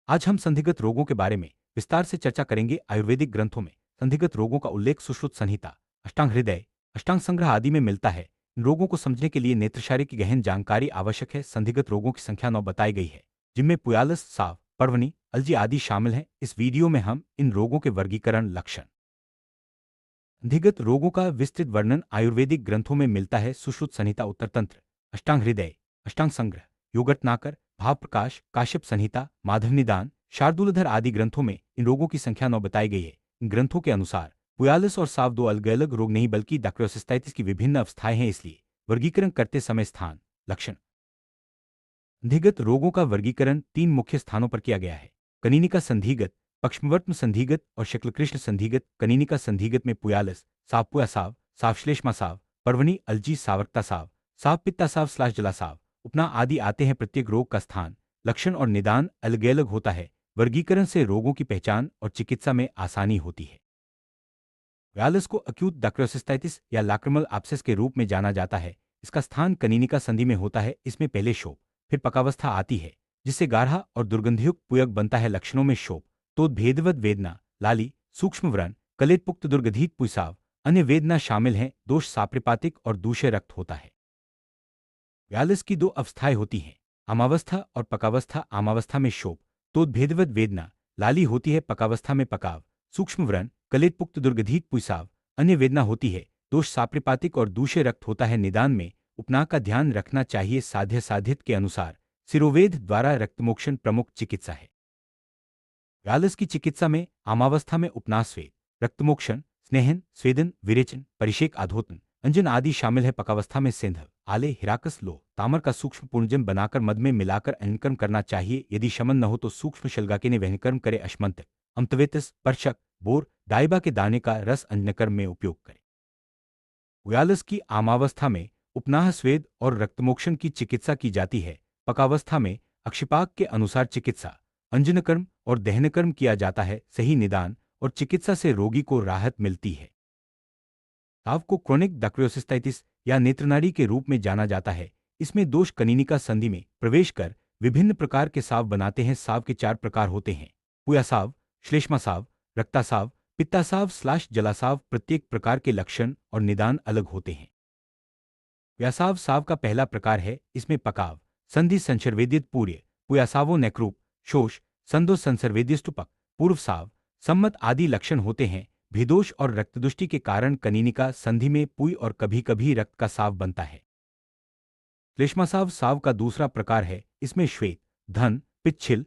आज हम संधिगत रोगों के बारे में विस्तार से चर्चा करेंगे। आयुर्वेदिक ग्रंथों में संधिगत रोगों का उल्लेख सुश्रुत संहिता, अष्टांग हृदय, अष्टांग संग्रह आदि में मिलता है। इन रोगों को समझने के लिए नेत्रशास्त्र की गहन जानकारी आवश्यक है। संधिगत रोगों की संख्या 9 बताई गई है, जिनमें पुयालस, साव, पर्वनी, अलजी आदि शामिल हैं। इस वीडियो में हम इन रोगों के वर्गीकरण, लक्षण, संधिगत रोगों का विस्तृत वर्णन आयुर्वेदिक ग्रंथों में मिलता है। सुश्रुत संहिता, उत्तरतंत्र, अष्टांग हृदय, अष्टांग संग्रह, योगरत्नाकर, भाव प्रकाश, काश्यप संहिता, माधव निदान, शार्दूलधर आदि ग्रंथों में इन रोगों की संख्या 9 बताई गई है। इन ग्रंथों के अनुसार पुयालस और साव दो अलग अलग रोग नहीं बल्कि डैक्रोसिस्टाइटिस की विभिन्न अवस्थाएं हैं, इसलिए वर्गीकरण करते समय स्थान, लक्षण, संधिगत रोगों का वर्गीकरण 3 मुख्य स्थानों पर किया गया है: कनीनिका संधिगत, पक्ष्मवर्त्म संधिगत और शुक्लकृष्ण संधिगत। कनीनिका संधिगत में पुयालस, सावपुया साव, सावश्लेष्मा साव, पर्वणी, अलजी, सावरक्ता साव, सावपित्ता साव स्लाश जला साव, उपना आदि आते हैं। प्रत्येक रोग का स्थान, लक्षण और निदान अलग अलग होता है। वर्गीकरण से रोगों की पहचान और चिकित्सा में आसानी होती है। पुयालस को अक्यूट डैक्रोसिस्टाइटिस या लैक्रिमल एब्सेस के रूप में जाना जाता है। इसका स्थान कनीनिका संधि में होता है। इसमें पहले शोप, फिर पकावस्था आती है, जिससे गाढ़ा और दुर्गंधयुक्त पुयक बनता है। लक्षणों में शोप, तो भेदवत वेदना, लाली, सूक्ष्म व्रण, कलेतपुक्त दुर्गंधित पुइसाव, अन्य वेदना शामिल हैं। दोष साप्रिपातिक और दूषे रक्त होता है। पुयालस की 2 अवस्थाएं होती हैं, आमावस्था और पकावस्था। आमावस्था में शोप, तो भेदवत वेदना, लाली होती है। पकावस्था में पकाव, सूक्ष्म व्रण, कलेतपुक्त दुर्गंधित पुइसाव, अन्य वेदना होती है। दोष साप्रिपातिक और दूषे रक्त होता है। निदान में उपना का ध्यान रखना चाहिए। साध्य साधित के अनुसार सिरोवेद द्वारा रक्तमोक्षण प्रमुख चिकित्सा है। पुयालस की चिकित्सा में आमावस्था में उपनास्वेद, रक्तमोक्षण, स्नेहन, स्वेदन, विरेचन, परिषेक, आधोतन, अंजन आदि शामिल है। पकावस्था में सिंधव, आले, हिराकस, लो, तामर का सूक्ष्म पूर्णजम बनाकर मद में मिलाकर अन्नकर्म करना चाहिए। यदि शमन न हो तो सूक्ष्म शलगाके ने वहनकर्म करे। अश्मंत, अम्तवेतस, परशक, बोर, दाइबा के दाने का रस अन्नकर्म में उपयोग करें। पुयालस की आमावस्था में उपनाह, स्वेद और रक्तमोक्षण की चिकित्सा की जाती है। पकावस्था में अक्षिपाक के अनुसार चिकित्सा, अंजनकर्म और दहनकर्म किया जाता है। सही निदान और चिकित्सा से रोगी को राहत मिलती है। साव को क्रोनिक डैक्रोसिस्टाइटिस या नेत्रनाड़ी के रूप में जाना जाता है। इसमें दोष कनीनिका संधि में प्रवेश कर विभिन्न प्रकार के साव बनाते हैं। साव के 4 प्रकार होते हैं: पुयासाव, श्लेष्मासाव, रक्तासाव, पित्तासाव स्लाश जलासाव। प्रत्येक प्रकार के लक्षण और निदान अलग होते हैं। पुयासाव साव का पहला प्रकार है। इसमें पकाव, संधि संसर्वेदित पूर्य, पुयासावो नेक्रूप, शोष, संदो संसर्वेदिष्टुपक, पूर्व साव, सम्मत आदि लक्षण होते हैं। भिदोष और रक्तदुष्टि के कारण कनीनिका संधि में पुई और कभी कभी रक्त का साव बनता है। श्लेष्मासाव साव का दूसरा प्रकार है। इसमें श्वेत, धन, पिच्छिल,